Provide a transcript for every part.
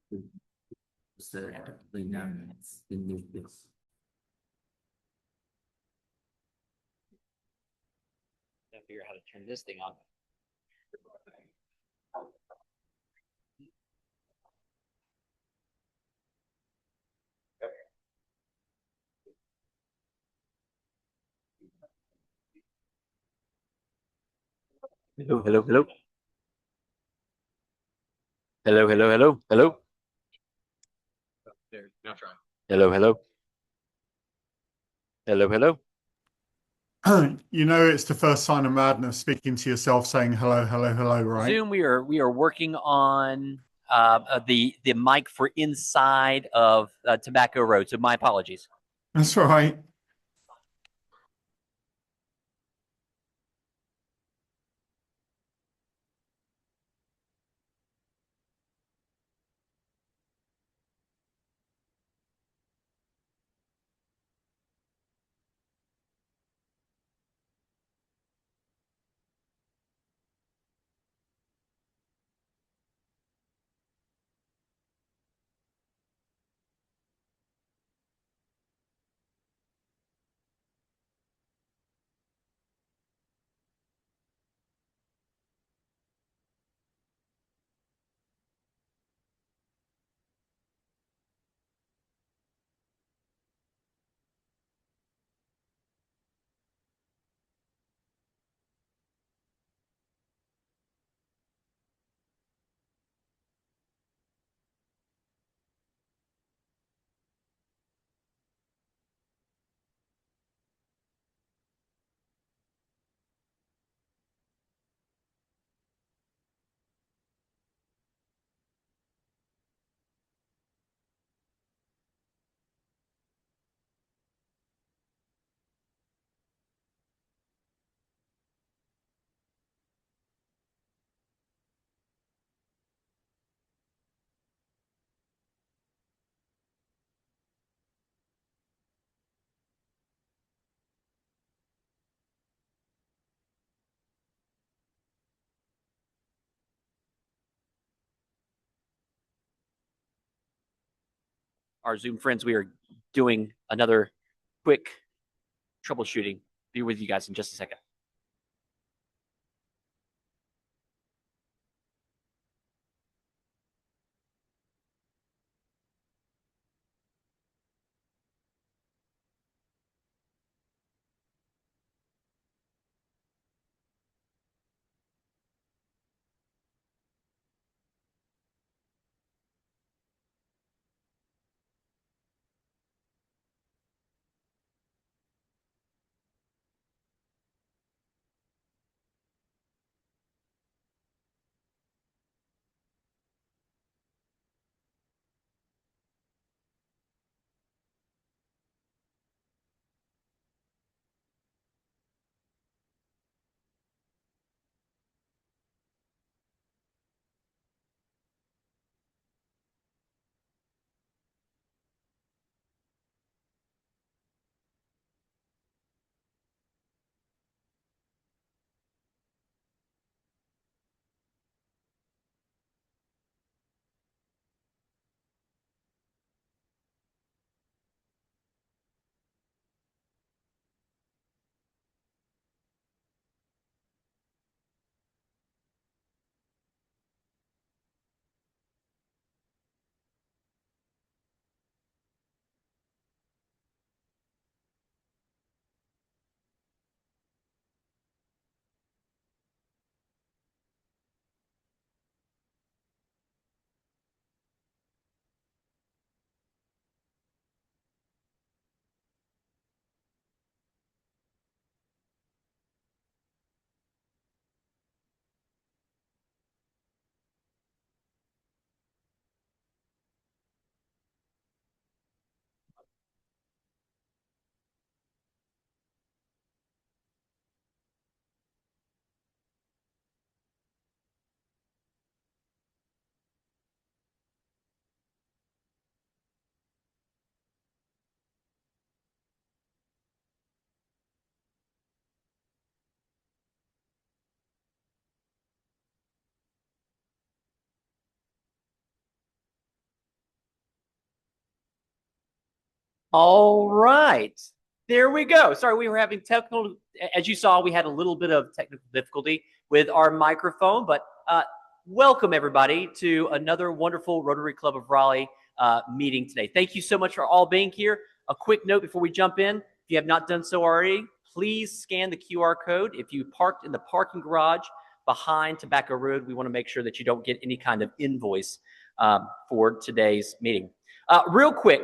Gotta figure out how to turn this thing on. Hello, hello, hello. Hello, hello, hello, hello. There, now try. Hello, hello. Hello, hello. You know, it's the first sign of madness speaking to yourself saying hello, hello, hello, right? Zoom, we are working on the mic for inside of Tobacco Road. So my apologies. That's right. Our Zoom friends, we are doing another quick troubleshooting. Be with you guys in just a second. All right. There we go. Sorry, we were having technical, as you saw, we had a little bit of technical difficulty with our microphone, but welcome everybody to another wonderful Rotary Club of Raleigh meeting today. Thank you so much for all being here. A quick note before we jump in, if you have not done so already, please scan the QR code. If you parked in the parking garage behind Tobacco Road, we want to make sure that you don't get any kind of invoice for today's meeting. Real quick,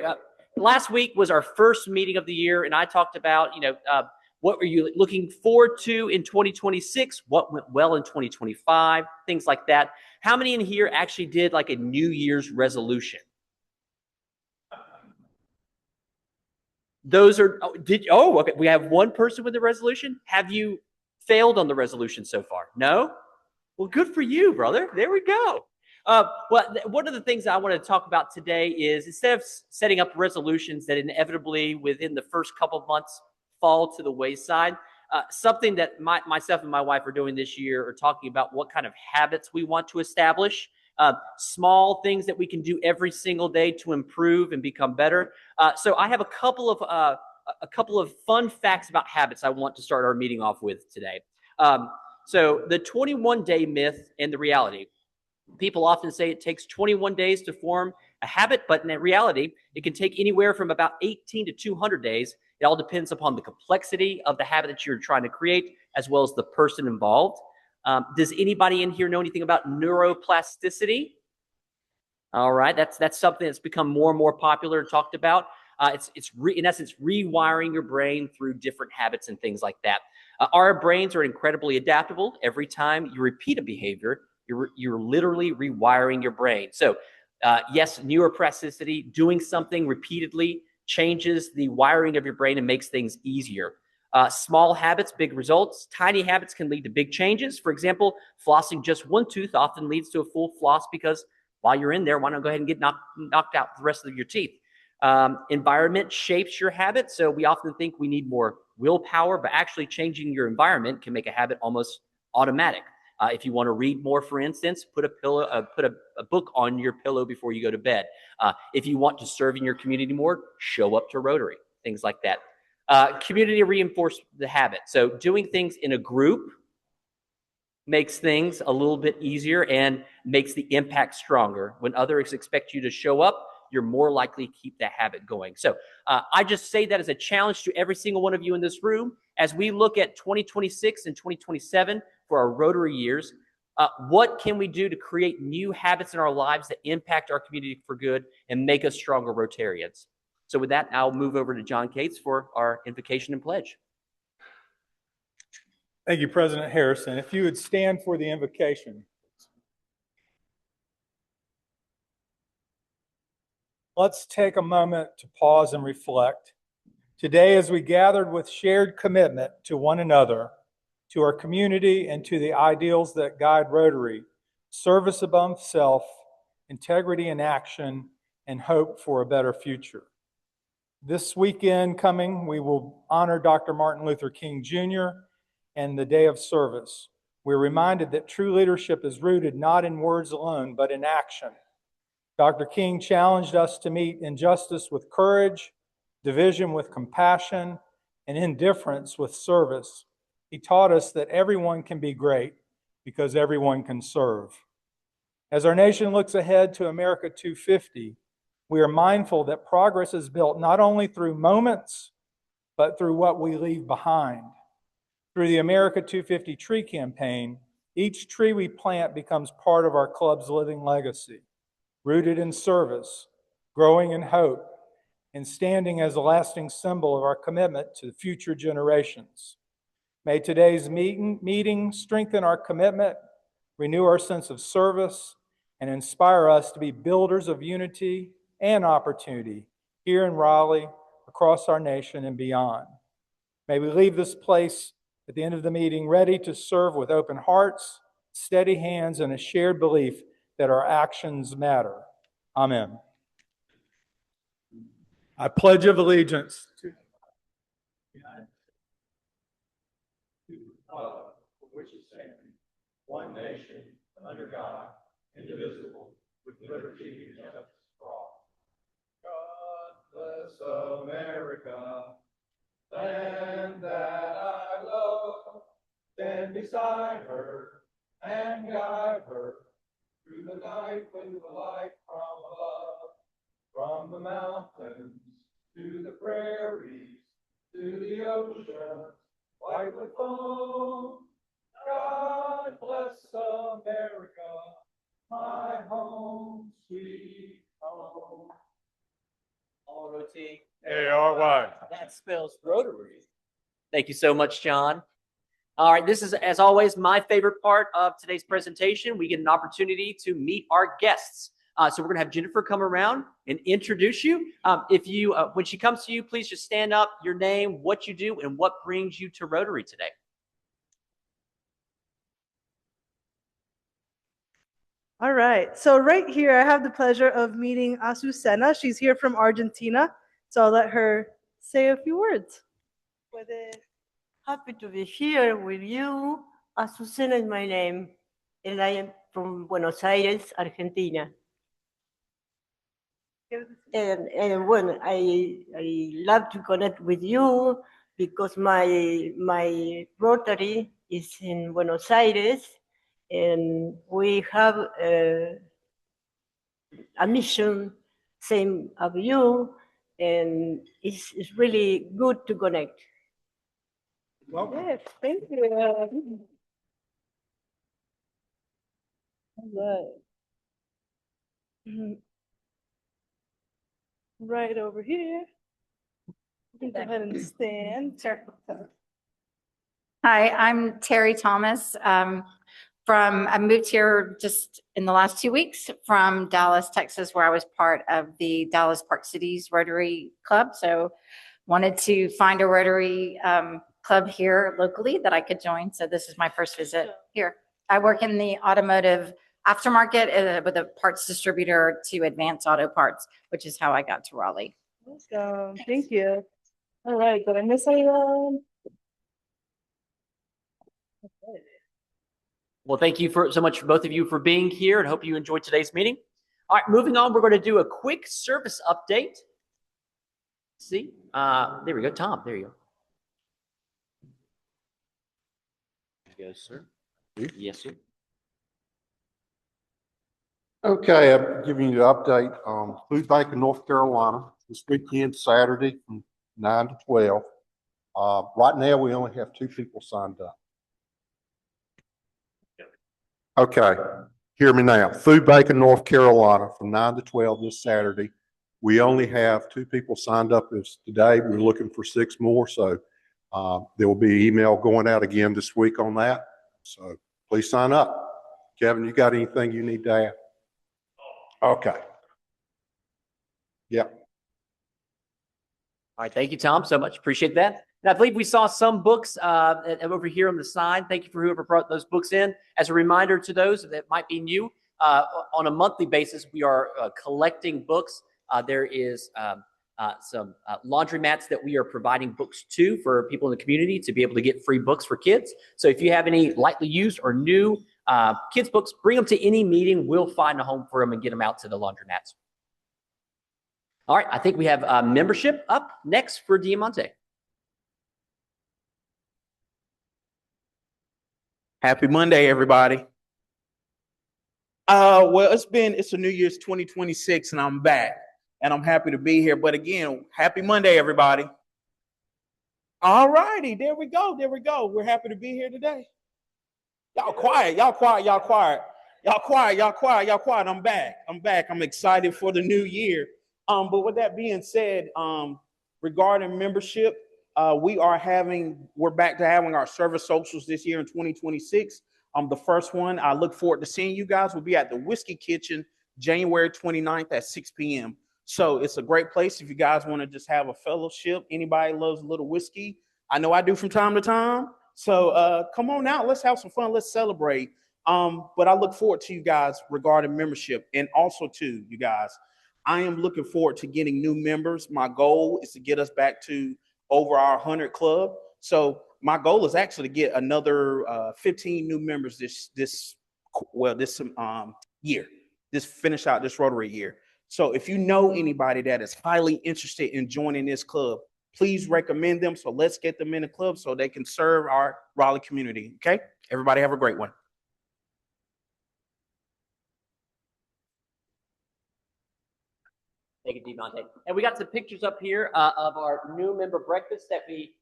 last week was our first meeting of the year, and I talked about, what were you looking forward to in 2026? What went well in 2025? Things like that. How many in here actually did like a New Year's resolution? Those are, okay. We have one person with the resolution. Have you failed on the resolution so far? No? Well, good for you, brother. There we go. Well, one of the things I want to talk about today is, instead of setting up resolutions that inevitably within the first couple of months fall to the wayside, something that myself and my wife are doing this year are talking about what kind of habits we want to establish, small things that we can do every single day to improve and become better. So I have a couple of fun facts about habits I want to start our meeting off with today. So the 21-day myth and the reality. People often say it takes 21 days to form a habit, but in reality, it can take anywhere from about 18 to 200 days. It all depends upon the complexity of the habit that you're trying to create, as well as the person involved. Does anybody in here know anything about neuroplasticity? All right, that's something that's become more and more popular and talked about. In essence, rewiring your brain through different habits and things like that. Our brains are incredibly adaptable. Every time you repeat a behavior, you're literally rewiring your brain. So yes, neuroplasticity, doing something repeatedly changes the wiring of your brain and makes things easier. Small habits, big results. Tiny habits can lead to big changes. For example, flossing just one tooth often leads to a full floss, because while you're in there, why not go ahead and get knocked out the rest of your teeth? Environment shapes your habit. So we often think we need more willpower, but actually changing your environment can make a habit almost automatic. If you want to read more, for instance, put a book on your pillow before you go to bed. If you want to serve in your community more, show up to Rotary, things like that. Community reinforce the habit. So doing things in a group makes things a little bit easier and makes the impact stronger. When others expect you to show up, you're more likely to keep that habit going. So I just say that as a challenge to every single one of you in this room. As we look at 2026 and 2027 for our Rotary years, what can we do to create new habits in our lives that impact our community for good and make us stronger Rotarians? So with that, I'll move over to John Cates for our invocation and pledge. Thank you, President Harrison. If you would stand for the invocation. Let's take a moment to pause and reflect. Today, as we gathered with shared commitment to one another, to our community, and to the ideals that guide Rotary, service above self, integrity in action, and hope for a better future. This weekend coming, we will honor Dr. Martin Luther King Jr. and the Day of Service. We're reminded that true leadership is rooted not in words alone, but in action. Dr. King challenged us to meet injustice with courage, division with compassion, and indifference with service. He taught us that everyone can be great because everyone can serve. As our nation looks ahead to America 250, we are mindful that progress is built not only through moments, but through what we leave behind. Through the America 250 Tree Campaign, each tree we plant becomes part of our club's living legacy, rooted in service, growing in hope, and standing as a lasting symbol of our commitment to future generations. May today's meeting strengthen our commitment, renew our sense of service, and inspire us to be builders of unity and opportunity here in Raleigh, across our nation, and beyond. May we leave this place at the end of the meeting ready to serve with open hearts, steady hands, and a shared belief that our actions matter. Amen. I pledge of allegiance to the United States, to the republic for which it stands, one nation, under God, indivisible, with liberty and justice for all. God bless America, land that I love. Stand beside her and guide her through the night with the light from above. From the mountains to the prairies, to the ocean, white with foam. God bless America, my home, sweet home. R-O-T. A-R-Y. That spells Rotary. Thank you so much, John. All right, this is, as always, my favorite part of today's presentation. We get an opportunity to meet our guests. So we're going to have Jennifer come around and introduce you. When she comes to you, please just stand up, your name, what you do, and what brings you to Rotary today. All right, so right here, I have the pleasure of meeting Azucena. She's here from Argentina, so I'll let her say a few words. Happy to be here with you. Azucena is my name, and I am from Buenos Aires, Argentina. And well, I love to connect with you because my Rotary is in Buenos Aires, and we have a mission same of you, and it's really good to connect. Welcome. Yes, thank you. All right. Right over here. You can go ahead and stand. Sure. Hi, I'm Terry Thomas. I moved here just in the last 2 weeks from Dallas, Texas, where I was part of the Dallas Park Cities Rotary Club. So wanted to find a Rotary club here locally that I could join. So this is my first visit here. I work in the automotive aftermarket with a parts distributor to Advance Auto Parts, which is how I got to Raleigh. Awesome. Thank you. All right, did I miss anyone? Okay. Well, thank you so much, both of you, for being here, and hope you enjoyed today's meeting. All right, moving on, we're going to do a quick service update. See, there we go. Tom, there you go. There you go, sir. Yes, sir. Okay, I'm giving you an update on Food Bank in North Carolina this weekend, Saturday from 9 to 12. Right now, we only have 2 people signed up. Okay, hear me now. Food Bank in North Carolina from 9 to 12 this Saturday. We only have 2 people signed up as today. We're looking for 6 more, so there will be email going out again this week on that. So please sign up. Kevin, you got anything you need to add? Okay. Yeah. All right, thank you, Tom, so much. Appreciate that. And I believe we saw some books over here on the side. Thank you for whoever brought those books in. As a reminder to those that might be new, on a monthly basis, we are collecting books. There is some laundromats that we are providing books to for people in the community to be able to get free books for kids. So if you have any lightly used or new kids books, bring them to any meeting. We'll find a home for them and get them out to the laundromats. All right, I think we have membership up next for Diamante. Happy Monday, everybody. Well, it's a New Year's 2026, and I'm back, and I'm happy to be here. But again, happy Monday, everybody. All righty, there we go. We're happy to be here today. Y'all quiet. I'm back. I'm excited for the new year. But with that being said, regarding membership, we're back to having our service socials this year in 2026. The first one, I look forward to seeing you guys, will be at the Whiskey Kitchen, January 29th at 6 p.m. So it's a great place if you guys want to just have a fellowship. Anybody loves a little whiskey? I know I do from time to time. So come on out. Let's have some fun. Let's celebrate. But I look forward to you guys regarding membership. And also too, you guys, I am looking forward to getting new members. My goal is to get us back to over our 100 club. So my goal is actually to get another 15 new members this year. Finish out this Rotary year. So if you know anybody that is highly interested in joining this club, please recommend them. So let's get them in the club so they can serve our Raleigh community. Okay. Everybody have a great one. Thank you, Devontae. And we got some pictures up here of our new member breakfast that we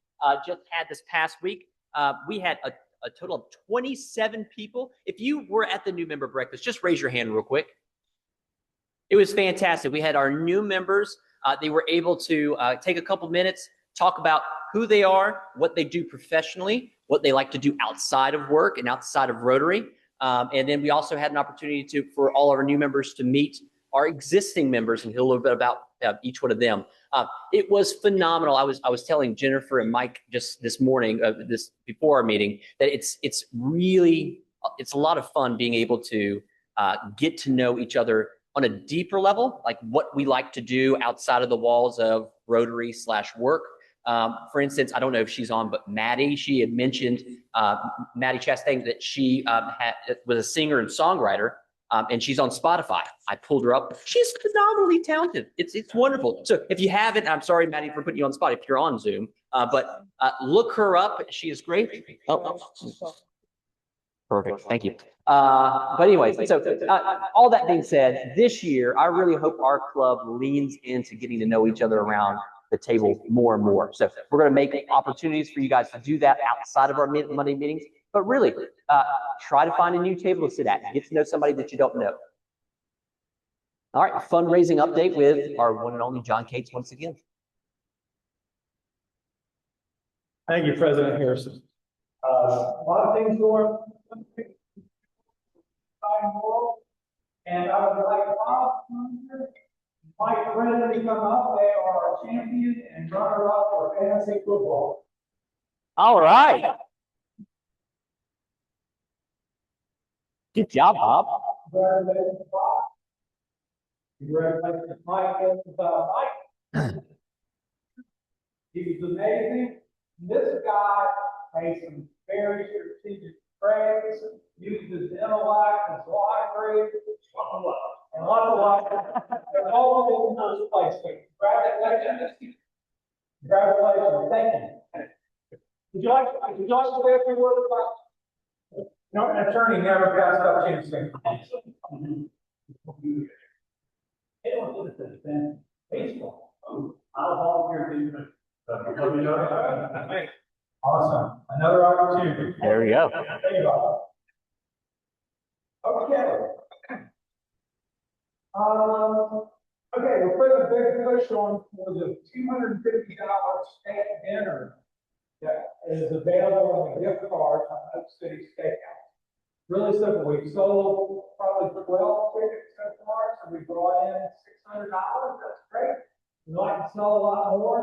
just had this past week. We had a total of 27 people. If you were at the new member breakfast, just raise your hand real quick. It was fantastic. We had our new members. They were able to take a couple minutes, talk about who they are, what they do professionally, what they like to do outside of work and outside of Rotary. And then we also had an opportunity for all of our new members to meet our existing members and hear a little bit about each one of them. It was phenomenal. I was telling Jennifer and Mike just this morning, before our meeting, that it's a lot of fun being able to get to know each other on a deeper level, like what we like to do outside of the walls of Rotary/work. For instance, I don't know if she's on, but Maddie, she had mentioned, Maddie Chastain, that she was a singer and songwriter. And she's on Spotify. I pulled her up. She's phenomenally talented. It's wonderful. So if you haven't, I'm sorry, Maddie, for putting you on the spot if you're on Zoom, but look her up. She is great. Oh. Perfect. Thank you. But anyways, so all that being said, this year, I really hope our club leans into getting to know each other around the table more and more. So we're going to make opportunities for you guys to do that outside of our Monday meetings. But really, try to find a new table to sit at and get to know somebody that you don't know. All right, fundraising update with our one and only John Cates once again. Thank you, President Harrison. A lot of things going on. And I would like Bob, Mike Brennan to come up. They are champion and runner-up for fantasy football. All right. Good job, Bob. Congratulations, Bob. Congratulations, Mike. Mike. He was amazing. This guy made some very strategic trades, used his intellect, his library, and lots of all in the first place. Congratulations. Congratulations. Thank you. Would you like to say a few words about? No, an attorney never passed up anything. Baseball. I'll volunteer. Awesome. Another opportunity. There we go. Okay. Okay, we're putting a big push on for the $250 steak dinner that is available on the gift card on Oak City Steakhouse. Really simple. We sold probably 12 tickets so far, so we brought in $600. That's great. We'd like to sell a lot more.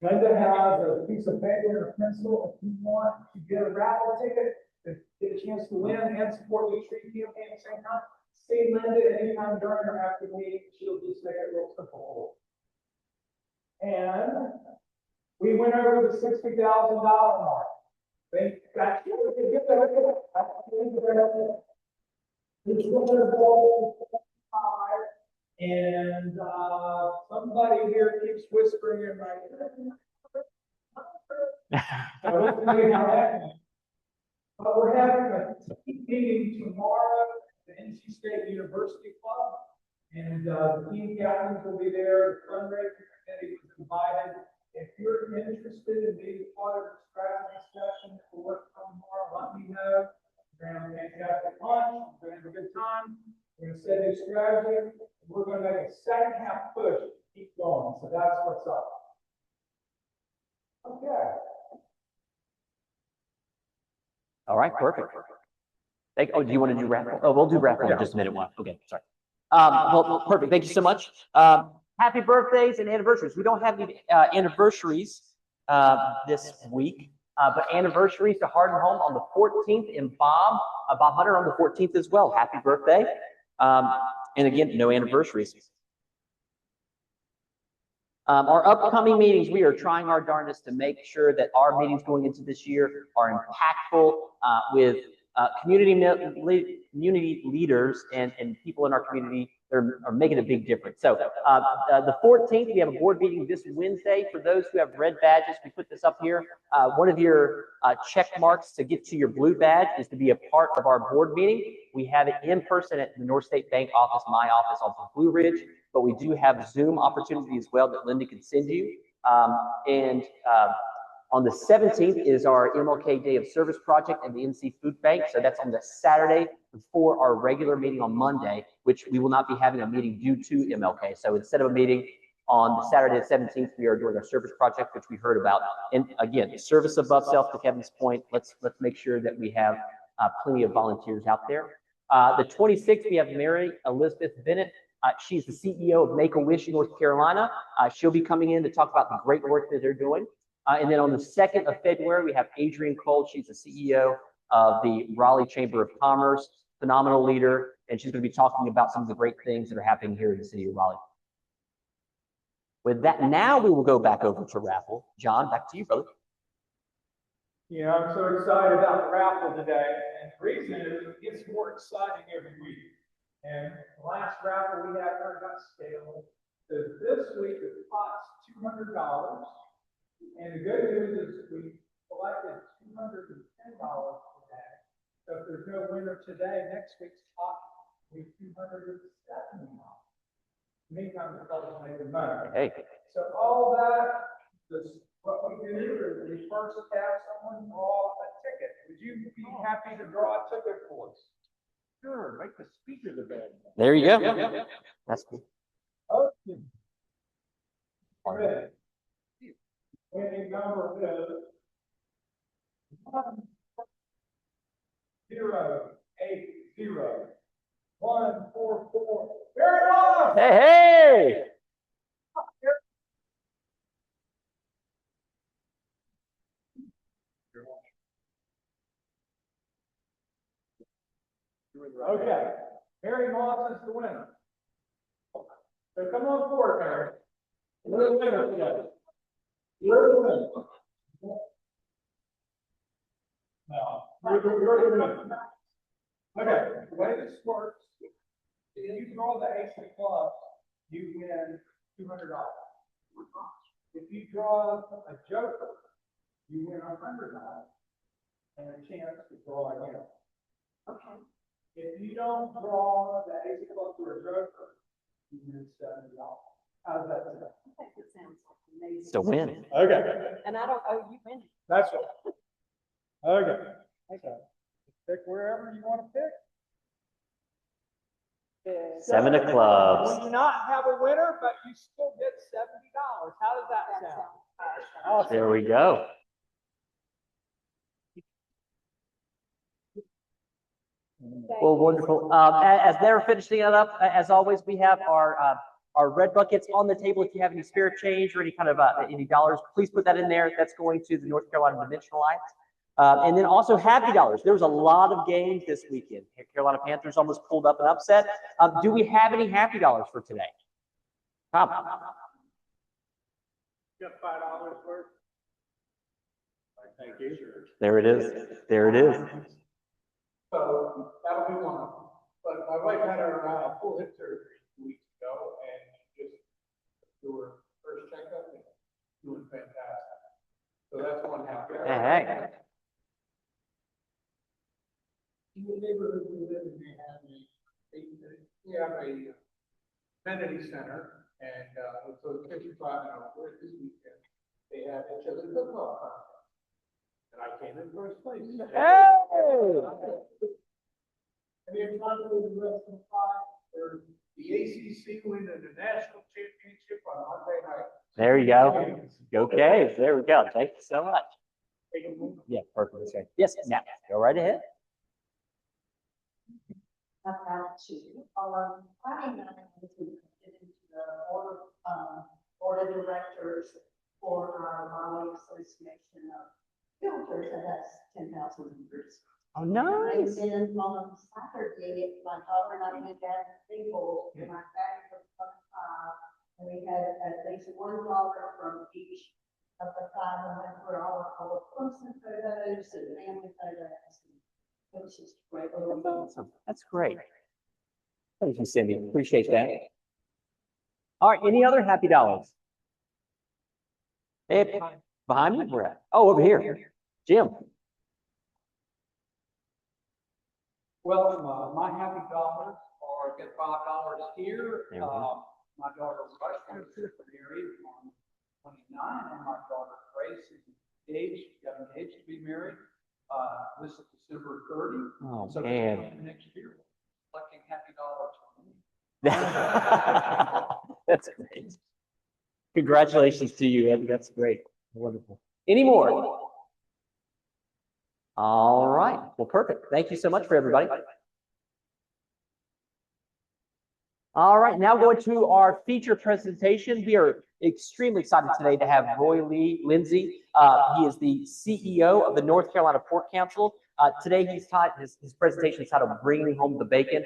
Linda has a piece of paper and a pencil if you want to get a raffle ticket to get a chance to win and support the tree campaign at the same time. See Linda anytime during or after the meeting. She'll just make it real simple. And we went over the $60,000 mark. They got you. And somebody here keeps whispering in my ear. But we're having a meeting tomorrow at the NC State University Club, and the team captains will be there. The fundraising committee was invited. If you're interested in being part of the strategy session for work tomorrow, let me know. We're going to have a fantastic lunch. We're going to have a good time. We're going to set a strategy. We're going to make a second half push to keep going. So that's what's up. Okay. All right, perfect. Oh, do you want to do raffle? Oh, we'll do raffle in just a minute. One. Okay, sorry. Well, perfect. Thank you so much. Happy birthdays and anniversaries. We don't have any anniversaries this week, but anniversaries to Heart and Home on the 14th, and Bob Hunter on the 14th as well. Happy birthday. And again, no anniversaries. Our upcoming meetings, we are trying our darndest to make sure that our meetings going into this year are impactful with community leaders and people in our community that are making a big difference. So the 14th, we have a board meeting this Wednesday. For those who have red badges, we put this up here. One of your check marks to get to your blue badge is to be a part of our board meeting. We have it in person at the North State Bank office, my office off of Blue Ridge, but we do have Zoom opportunity as well that Linda can send you. On the 17th is our MLK Day of Service project and the NC Food Bank. So that's on the Saturday before our regular meeting on Monday, which we will not be having a meeting due to MLK. So instead of a meeting on the Saturday the 17th, we are doing our service project, which we heard about. And again, service above self, to Kevin's point. Let's make sure that we have plenty of volunteers out there. The 26th, we have Mary Elizabeth Bennett. She's the CEO of Make-A-Wish North Carolina. She'll be coming in to talk about the great work that they're doing. And then on the 2nd of February, we have Adrienne Cole. She's the CEO of the Raleigh Chamber of Commerce, phenomenal leader, and she's going to be talking about some of the great things that are happening here in the city of Raleigh. With that, now we will go back over to raffle. John, back to you, brother. Yeah, I'm so excited about the raffle today, and the reason is it gets more exciting every week. And the last raffle we had got scaled. So this week it costs $200. And the good news is we collected $210 today. So if there's no winner today, next week's pot will be $270. Meantime, the club's making money. Hey. So all that, what we do is we first have someone draw a ticket. Would you be happy to draw a ticket for us? Sure, make the speaker the bed. There you go. That's cool. Okay. Ready. Winning number is 1-0-8-0-1-4-4. Very well. Hey, hey. Okay, Mary Moss is the winner. So come on forward, Mary. You're the winner today. You're the winner. No, you're the winner. Okay, the way this works, if you draw the ace of clubs, you win $200. If you draw a joker, you win $100 and a chance to draw again. Okay. If you don't draw the ace of clubs or a joker, you win $70. How does that sound? I think it sounds amazing. It's a win. Okay. And I don't owe you any. That's right. Okay. Okay. Pick wherever you want to pick. 7 of clubs. We do not have a winner, but you still get $70. How does that sound? Awesome. There we go. Well, wonderful. As they're finishing it up, as always, we have our red buckets on the table. If you have any spare change or any kind of any dollars, please put that in there. That's going to the North Carolina Dimensionalized. And then also Happy Dollars. There was a lot of games this weekend. Carolina Panthers almost pulled up an upset. Do we have any Happy Dollars for today? Tom. You got $5 worth. Thank you. There it is. There it is. So that'll be one. But my wife had her full hip surgery 2 weeks ago, and just do her first checkup and doing fantastic. So that's one happy. Hey. In the neighborhood we live in, we have a amenity center, and so it's 55 and over this weekend. They had a chili cook-off contest, and I came in first place. Hey! And you're trying to do the rest of the five for the ACC win the national championship on Monday night. There you go. Go Caves. There we go. Thank you so much. Yeah, perfect. Okay. Yes, now go right ahead. I've got two. I know to get into the board of directors for our Raleigh Association of Realtors that has 10,000 members. Oh, And nice. then on Saturday, my daughter and I went down to Naples and my family was from five. And we had at least $1 from each of the five. And went for all our close photos and family photos. It was just great. That's awesome. That's great. Thank you, Cindy. Appreciate that. All right, any other happy dollars? Hey, behind me, Brett. Oh, over here. Jim. Well, my happy dollars are, I've got $5 here. There we go. My daughter Rush is married on 29, and my daughter Grace is engaged, got engaged to be married. This is December 30. Oh, So man. next year, collecting happy dollars for me. That's great. Congratulations to you, Ed. That's great. Wonderful. Any more? All right. Well, perfect. Thank you so much for everybody. All right. Now going to our feature presentation. We are extremely excited today to have Roy Lindsey. He is the CEO of the North Carolina Pork Council. Today his presentation is titled Bringing Home the Bacon.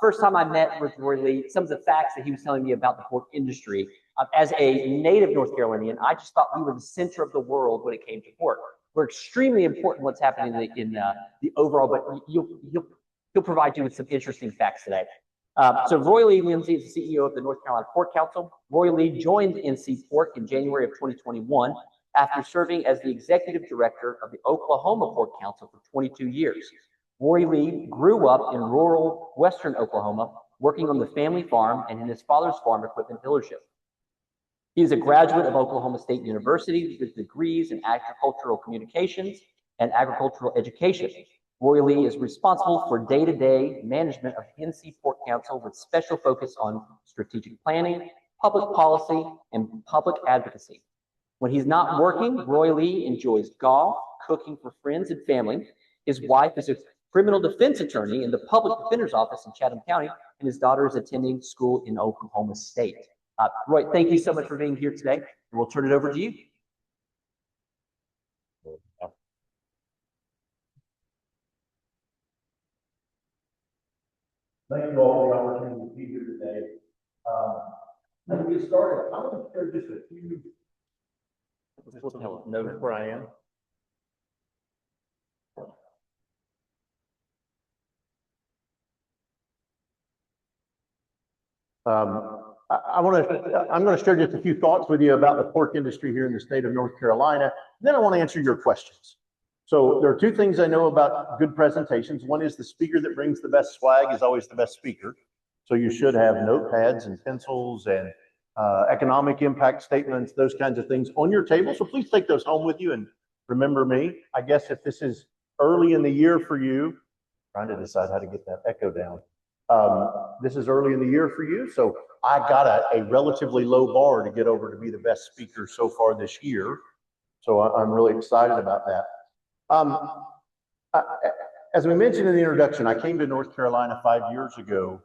First time I met with Roy Lee, some of the facts that he was telling me about the pork industry. As a native North Carolinian, I just thought we were the center of the world when it came to pork. We're extremely important what's happening in the overall, but he'll provide you with some interesting facts today. So Roy Lindsey is the CEO of the North Carolina Pork Council. Roy Lee joined NC Pork in January of 2021 after serving as the executive director of the Oklahoma Pork Council for 22 years. Roy Lee grew up in rural western Oklahoma, working on the family farm and in his father's farm equipment dealership. He is a graduate of Oklahoma State University with degrees in agricultural communications and agricultural education. Roy Lee is responsible for day-to-day management of NC Pork Council with special focus on strategic planning, public policy, and public advocacy. When he's not working, Roy Lee enjoys golf, cooking for friends and family. His wife is a criminal defense attorney in the public defender's office in Chatham County, and his daughter is attending school in Oklahoma State. Roy, thank you so much for being here today, and we'll turn it over to you. Thank you all for the opportunity to be here today. When we get started, I'm going to share just a few. Know where I am. I'm going to share just a few thoughts with you about the pork industry here in the state of North Carolina. Then I want to answer your questions. So there are two things I know about good presentations. One is the speaker that brings the best swag is always the best speaker. So you should have notepads and pencils and economic impact statements, those kinds of things on your table. So please take those home with you and remember me. I guess if this is early in the year for you, trying to decide how to get that echo down. This is early in the year for you. So I got a relatively low bar to get over to be the best speaker so far this year. So I'm really excited about that. As we mentioned in the introduction, I came to North Carolina 5 years ago,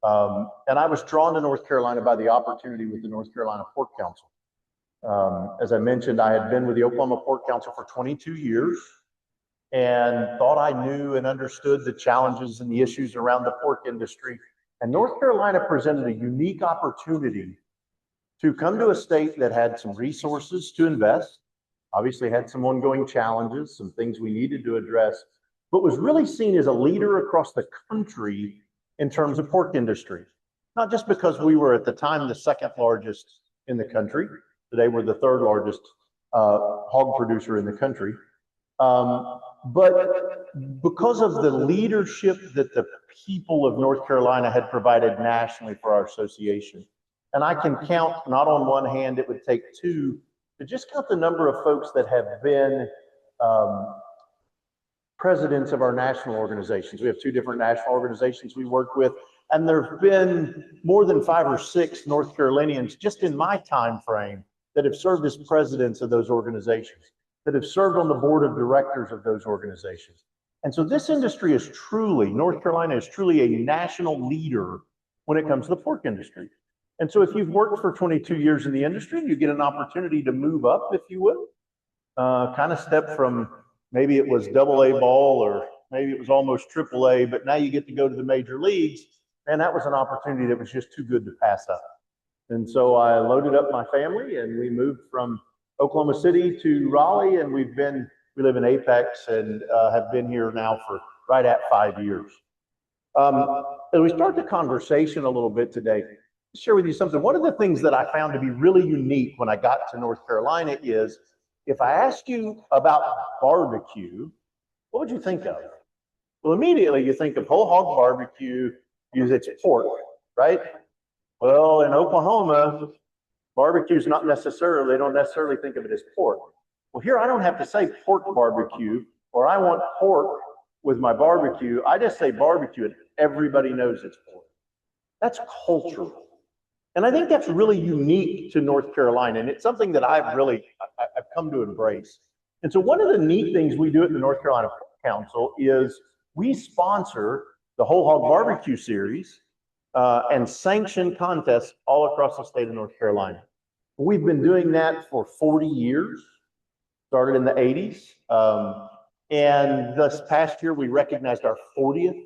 and I was drawn to North Carolina by the opportunity with the North Carolina Pork Council. As I mentioned, I had been with the Oklahoma Pork Council for 22 years and thought I knew and understood the challenges and the issues around the pork industry. And North Carolina presented a unique opportunity to come to a state that had some resources to invest, obviously had some ongoing challenges, some things we needed to address, but was really seen as a leader across the country in terms of pork industry. Not just because we were at the time the second largest in the country, today we're the third largest hog producer in the country, but because of the leadership that the people of North Carolina had provided nationally for our association. And I can count, not on one hand, it would take two, to just count the number of folks that have been presidents of our national organizations. We have two different national organizations we work with, and there have been more than 5 or 6 North Carolinians just in my time frame that have served as presidents of those organizations, that have served on the board of directors of those organizations. And so this industry is truly, North Carolina is truly a national leader when it comes to the pork industry. And so if you've worked for 22 years in the industry, you get an opportunity to move up, if you will, kind of step from maybe it was AA ball or maybe it was almost AAA, but now you get to go to the major leagues. And that was an opportunity that was just too good to pass up. And so I loaded up my family and we moved from Oklahoma City to Raleigh, and we live in Apex and have been here now for right at 5 years. As we start the conversation a little bit today, share with you something. One of the things that I found to be really unique when I got to North Carolina is, if I ask you about barbecue, what would you think of? Well, immediately you think of whole hog barbecue, use its pork, right? Well, in Oklahoma, barbecue's not necessarily, they don't necessarily think of it as pork. Well, here I don't have to say pork barbecue, or I want pork with my barbecue. I just say barbecue and everybody knows it's pork. That's cultural. And I think that's really unique to North Carolina. And it's something that I've come to embrace. And so one of the neat things we do at the North Carolina Council is we sponsor the Whole Hog Barbecue Series and sanction contests all across the state of North Carolina. We've been doing that for 40 years, started in the 80s. And this past year, we recognized our 40th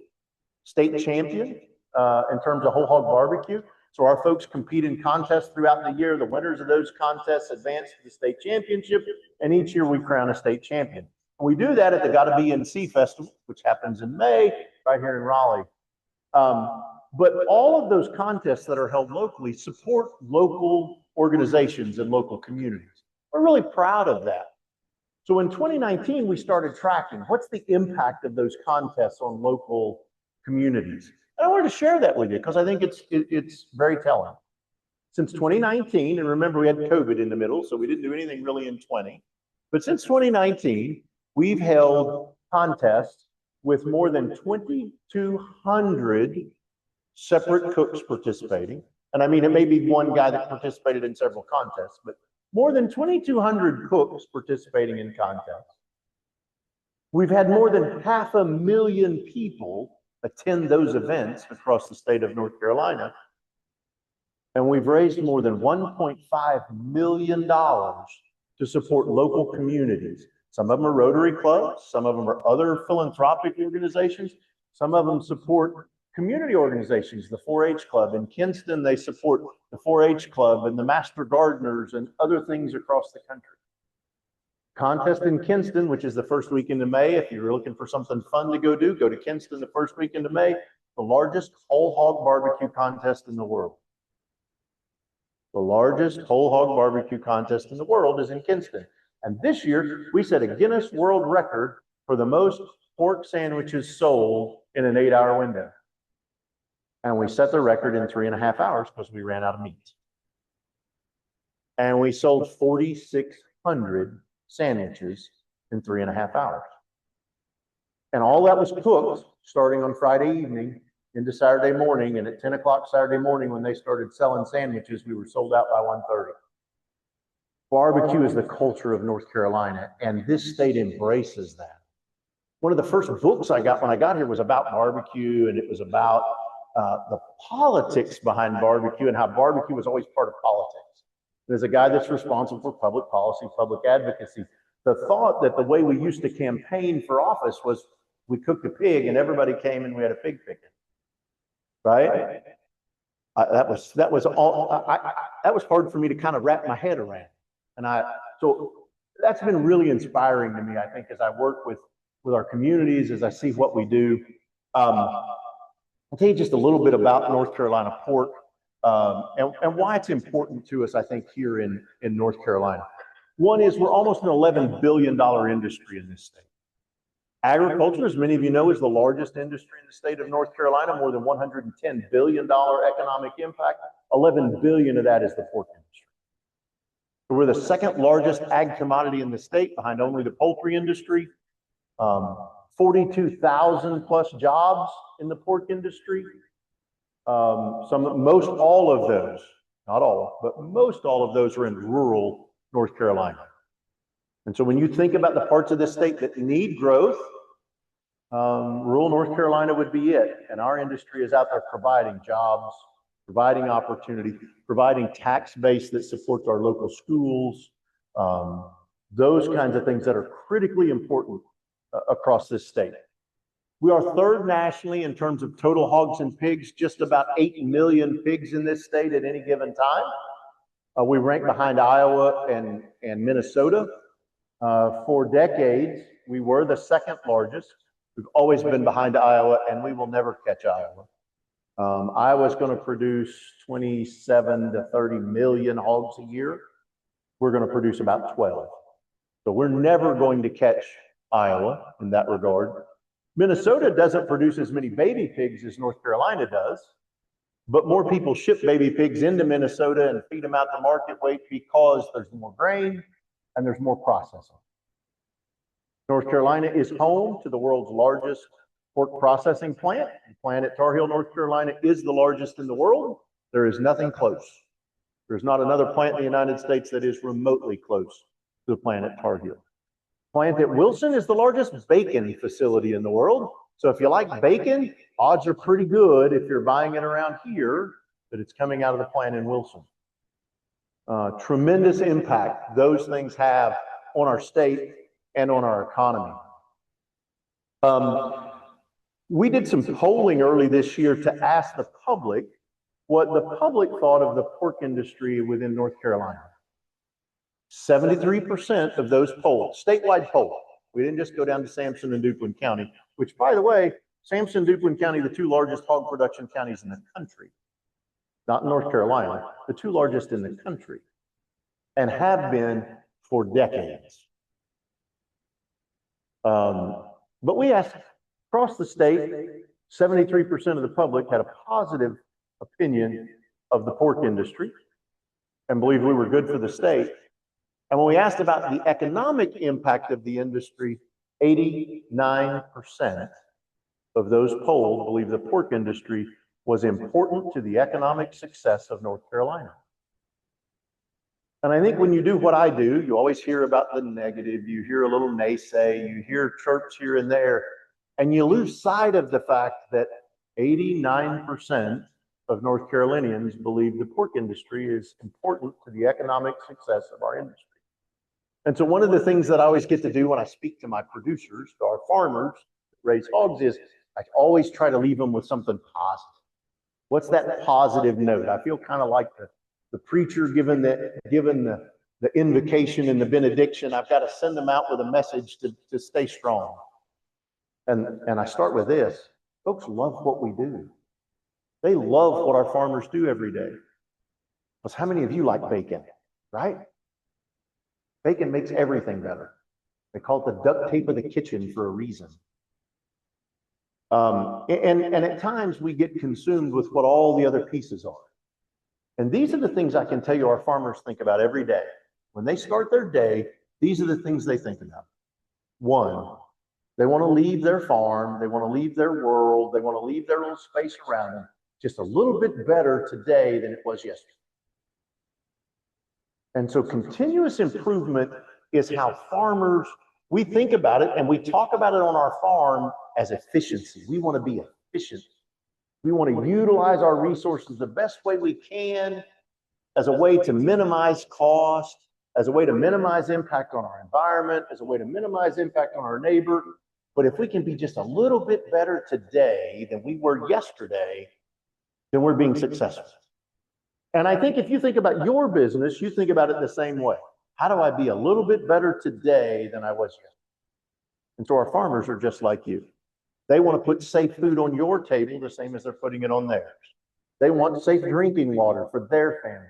state champion in terms of whole hog barbecue. So our folks compete in contests throughout the year. The winners of those contests advance to the state championship, and each year we crown a state champion. We do that at the Gotta Be in Sea Festival, which happens in May, right here in Raleigh. But all of those contests that are held locally support local organizations and local communities. We're really proud of that. So in 2019, we started tracking what's the impact of those contests on local communities. And I wanted to share that with you because I think it's very telling. Since 2019, and remember we had COVID in the middle, so we didn't do anything really in 20. But since 2019, we've held contests with more than 2,200 separate cooks participating. And I mean, it may be one guy that participated in several contests, but more than 2,200 cooks participating in contests. We've had more than 500,000 people attend those events across the state of North Carolina. And we've raised more than $1.5 million to support local communities. Some of them are Rotary clubs, some of them are other philanthropic organizations, some of them support community organizations. The 4-H club in Kinston, they support the 4-H club and the Master Gardeners and other things across the country. Contest in Kinston, which is the first weekend of May. If you're looking for something fun to go do, go to Kinston the first weekend of May. The largest whole hog barbecue contest in the world. The largest whole hog barbecue contest in the world is in Kinston. And this year, we set a Guinness World Record for the most pork sandwiches sold in an 8-hour window. And we set the record in 3.5 hours because we ran out of meat. And we sold 4,600 sandwiches in 3.5 hours. And all that was cooked starting on Friday evening into Saturday morning. And at 10 o'clock Saturday morning, when they started selling sandwiches, we were sold out by 1:30. Barbecue is the culture of North Carolina, and this state embraces that. One of the first books I got when I got here was about barbecue, and it was about the politics behind barbecue and how barbecue was always part of politics. There's a guy that's responsible for public policy, public advocacy. The thought that the way we used to campaign for office was we cooked a pig and everybody came and we had a pig picking, right? That was hard for me to kind of wrap my head around. And so that's been really inspiring to me, I think, as I work with our communities, as I see what we do. I'll tell you just a little bit about North Carolina pork and why it's important to us, I think, here in North Carolina. One is we're almost an $11 billion industry in this state. Agriculture, as many of you know, is the largest industry in the state of North Carolina, more than $110 billion economic impact. 11 billion of that is the pork industry. We're the second largest ag commodity in the state, behind only the poultry industry. 42,000 plus jobs in the pork industry. Most all of those, not all, but most all of those are in rural North Carolina. And so when you think about the parts of this state that need growth, rural North Carolina would be it. And our industry is out there providing jobs, providing opportunity, providing tax base that supports our local schools, those kinds of things that are critically important across this state. We are third nationally in terms of total hogs and pigs, just about 8 million pigs in this state at any given time. We rank behind Iowa and Minnesota. For decades, we were the second largest. We've always been behind Iowa, and we will never catch Iowa. Iowa's going to produce 27 to 30 million hogs a year. We're going to produce about 12. So we're never going to catch Iowa in that regard. Minnesota doesn't produce as many baby pigs as North Carolina does, but more people ship baby pigs into Minnesota and feed them out to market weight because there's more grain and there's more processing. North Carolina is home to the world's largest pork processing plant. The plant at Tar Heel, North Carolina is the largest in the world. There is nothing close. There's not another plant in the United States that is remotely close to the plant at Tar Heel. Plant at Wilson is the largest bacon facility in the world. So if you like bacon, odds are pretty good if you're buying it around here that it's coming out of the plant in Wilson. Tremendous impact those things have on our state and on our economy. We did some polling early this year to ask the public what the public thought of the pork industry within North Carolina. 73% of those polled, statewide poll. We didn't just go down to Sampson and Duplin County, which, by the way, Sampson and Duplin County, the two largest hog production counties in the country, not in North Carolina, the two largest in the country, and have been for decades. But we asked across the state, 73% of the public had a positive opinion of the pork industry and believed we were good for the state. And when we asked about the economic impact of the industry, 89% of those polled believe the pork industry was important to the economic success of North Carolina. And I think when you do what I do, you always hear about the negative, you hear a little naysay, you hear chirps here and there, and you lose sight of the fact that 89% of North Carolinians believe the pork industry is important to the economic success of our industry. And so one of the things that I always get to do when I speak to my producers, to our farmers that raise hogs, is I always try to leave them with something positive. What's that positive note? I feel kind of like the preacher given the invocation and the benediction. I've got to send them out with a message to stay strong. And I start with this. Folks love what we do. They love what our farmers do every day. Because how many of you like bacon, right? Bacon makes everything better. They call it the duct tape of the kitchen for a reason. And at times we get consumed with what all the other pieces are. And these are the things I can tell you our farmers think about every day. When they start their day, these are the things they think about. One, they want to leave their farm, they want to leave their world, they want to leave their little space around them just a little bit better today than it was yesterday. And so continuous improvement is how farmers, we think about it and we talk about it on our farm as efficiency. We want to be efficient. We want to utilize our resources the best way we can as a way to minimize cost, as a way to minimize impact on our environment, as a way to minimize impact on our neighbor. But if we can be just a little bit better today than we were yesterday, then we're being successful. And I think if you think about your business, you think about it the same way. How do I be a little bit better today than I was yesterday? And so our farmers are just like you. They want to put safe food on your table the same as they're putting it on theirs. They want safe drinking water for their family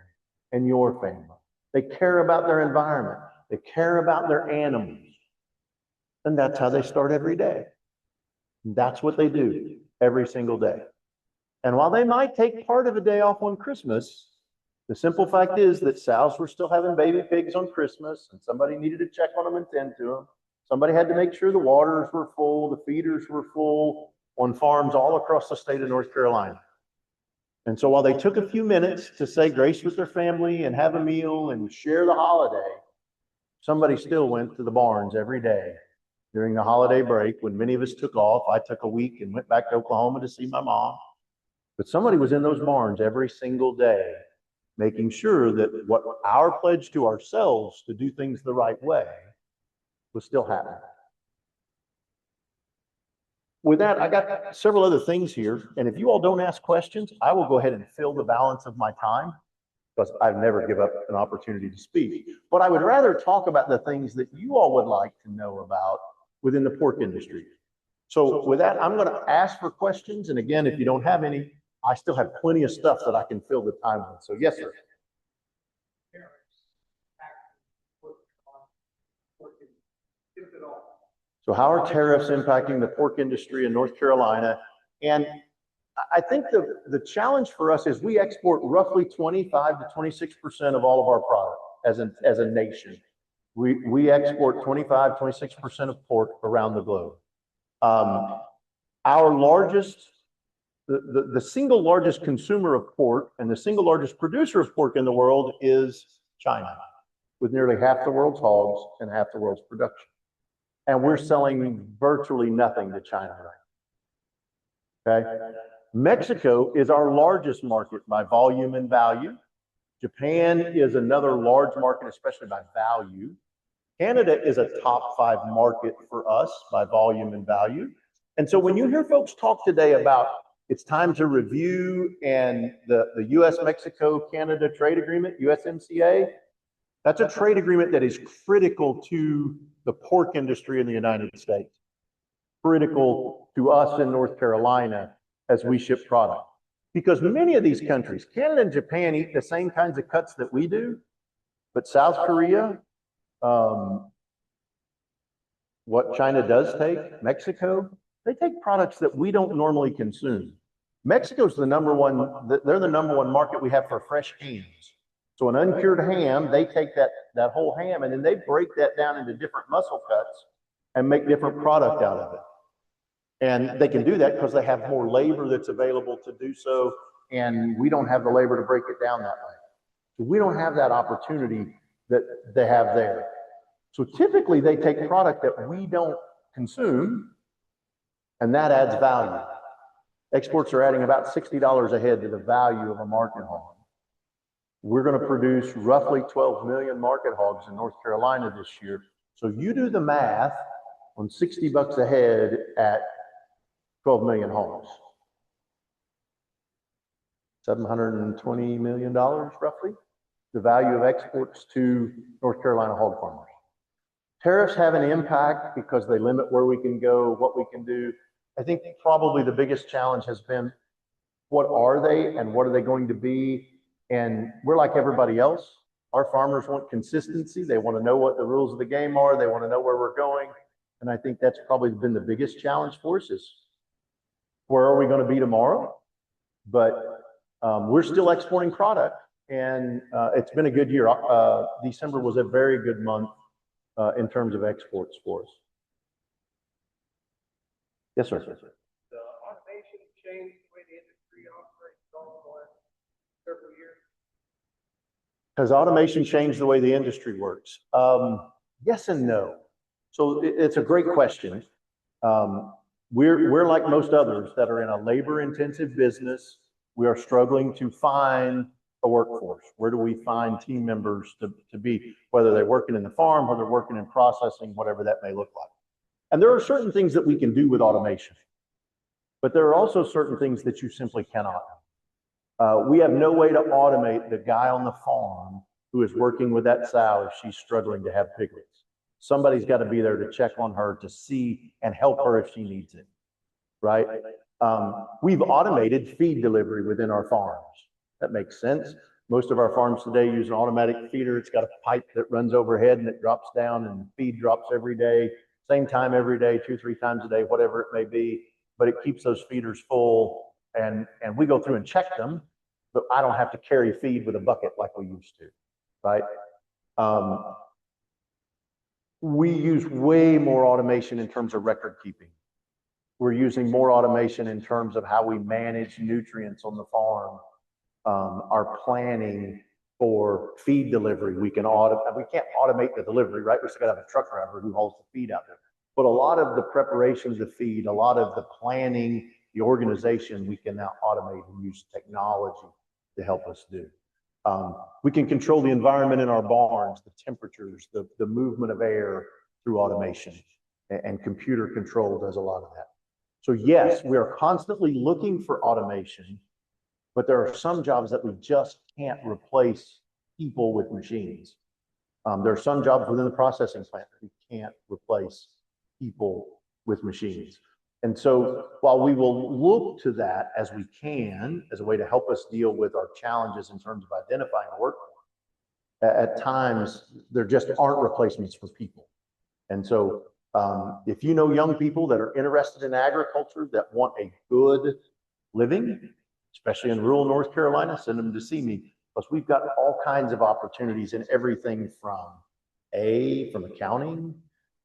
and your family. They care about their environment. They care about their animals. And that's how they start every day. That's what they do every single day. And while they might take part of a day off on Christmas, the simple fact is that sows were still having baby pigs on Christmas, and somebody needed to check on them and tend to them. Somebody had to make sure the waters were full, the feeders were full on farms all across the state of North Carolina. And so while they took a few minutes to say grace with their family and have a meal and share the holiday, somebody still went to the barns every day during the holiday break. When many of us took off, I took a week and went back to Oklahoma to see my mom. But somebody was in those barns every single day, making sure that what our pledge to ourselves to do things the right way was still happening. With that, I got several other things here. And if you all don't ask questions, I will go ahead and fill the balance of my time because I've never give up an opportunity to speak. But I would rather talk about the things that you all would like to know about within the pork industry. So with that, I'm going to ask for questions. And again, if you don't have any, I still have plenty of stuff that I can fill the time with. So yes, sir. So how are tariffs impacting the pork industry in North Carolina? And I think the challenge for us is we export roughly 25 to 26% of all of our product as a nation. We export 25, 26% of pork around the globe. Our largest, the single largest consumer of pork and the single largest producer of pork in the world is China, with nearly half the world's hogs and half the world's production. And we're selling virtually nothing to China right now. Okay. Mexico is our largest market by volume and value. Japan is another large market, especially by value. Canada is a top 5 market for us by volume and value. And so when you hear folks talk today about it's time to review and the US-Mexico-Canada trade agreement, USMCA, that's a trade agreement that is critical to the pork industry in the United States, critical to us in North Carolina as we ship product. Because many of these countries, Canada and Japan, eat the same kinds of cuts that we do, but South Korea, what China does take, Mexico, they take products that we don't normally consume. Mexico's the number one, they're the number 1 market we have for fresh hams. So an uncured ham, they take that whole ham and then they break that down into different muscle cuts and make different product out of it. And they can do that because they have more labor that's available to do so. And we don't have the labor to break it down that way. So we don't have that opportunity that they have there. So typically they take product that we don't consume and that adds value. Exports are adding about $60 a head to the value of a market hog. We're going to produce roughly 12 million market hogs in North Carolina this year. So you do the math on $60 a head at 12 million hogs. $720 million roughly, the value of exports to North Carolina hog farmers. Tariffs have an impact because they limit where we can go, what we can do. I think probably the biggest challenge has been, what are they and what are they going to be? And we're like everybody else. Our farmers want consistency. They want to know what the rules of the game are. They want to know where we're going. And I think that's probably been the biggest challenge for us is, where are we going to be tomorrow? But we're still exporting product and it's been a good year. December was a very good month in terms of exports for us. Yes, sir. The automation changed the way the industry operates over the last several years? Has automation changed the way the industry works? Yes and no. So it's a great question. We're like most others that are in a labor-intensive business. We are struggling to find a workforce. Where do we find team members to be, whether they're working in the farm or they're working in processing, whatever that may look like. And there are certain things that we can do with automation, but there are also certain things that you simply cannot. We have no way to automate the guy on the farm who is working with that sow if she's struggling to have piglets. Somebody's got to be there to check on her, to see and help her if she needs it, right? We've automated feed delivery within our farms. That makes sense. Most of our farms today use an automatic feeder. It's got a pipe that runs overhead and it drops down and feed drops every day, same time every day, 2-3 times a day, whatever it may be, but it keeps those feeders full and we go through and check them, but I don't have to carry feed with a bucket like we used to, right? We use way more automation in terms of record keeping. We're using more automation in terms of how we manage nutrients on the farm. Our planning for feed delivery, we can't automate the delivery, right? We still got to have a truck driver who hauls the feed out there. But a lot of the preparation of the feed, a lot of the planning, the organization, we can now automate and use technology to help us do. We can control the environment in our barns, the temperatures, the movement of air through automation, and computer control does a lot of that. So yes, we are constantly looking for automation, but there are some jobs that we just can't replace people with machines. There are some jobs within the processing plant that we can't replace people with machines. And so while we will look to that as we can, as a way to help us deal with our challenges in terms of identifying a workforce, at times there just aren't replacements for people. And so if you know young people that are interested in agriculture, that want a good living, especially in rural North Carolina, send them to see me, because we've got all kinds of opportunities in everything from accounting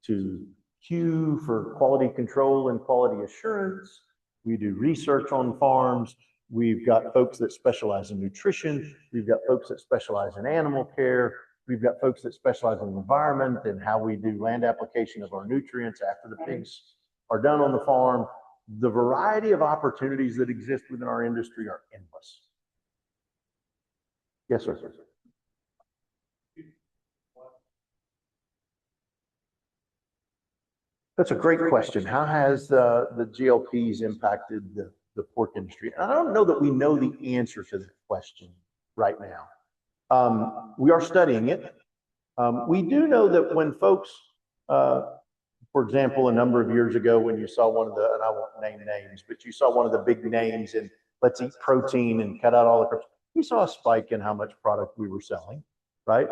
to Q for quality control and quality assurance. We do research on farms. We've got folks that specialize in nutrition. We've got folks that specialize in animal care. We've got folks that specialize in the environment and how we do land application of our nutrients after the pigs are done on the farm. The variety of opportunities that exist within our industry are endless. Yes, sir. That's a great question. How has the GLPs impacted the pork industry? And I don't know that we know the answer to that question right now. We are studying it. We do know that when folks, for example, a number of years ago, when you saw one of the, and I won't name names, but you saw one of the big names in let's eat protein and cut out all the carbs, we saw a spike in how much product we were selling, right?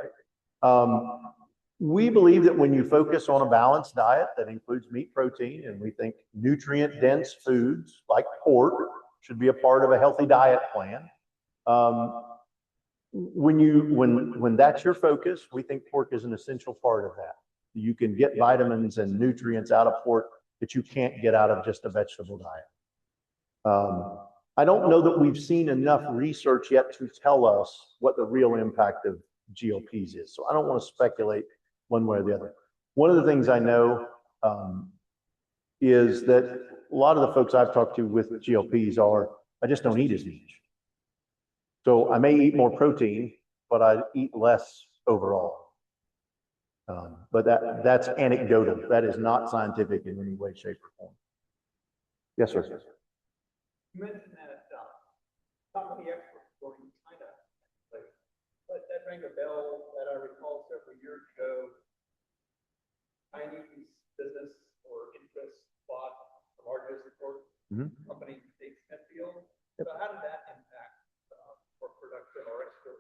We believe that when you focus on a balanced diet that includes meat, protein, and we think nutrient-dense foods like pork should be a part of a healthy diet plan. When that's your focus, we think pork is an essential part of that. You can get vitamins and nutrients out of pork that you can't get out of just a vegetable diet. I don't know that we've seen enough research yet to tell us what the real impact of GLPs is. So I don't want to speculate one way or the other. One of the things I know is that a lot of the folks I've talked to with GLPs are, I just don't eat as much. So I may eat more protein, but I eat less overall. But that's anecdotal. That is not scientific in any way, shape, or form. Yes, sir. You mentioned that not many experts were in China, but that rang a bell that I recall several years ago. Chinese business or interest bought a large export company, Smithfield. So how did that impact for production or export?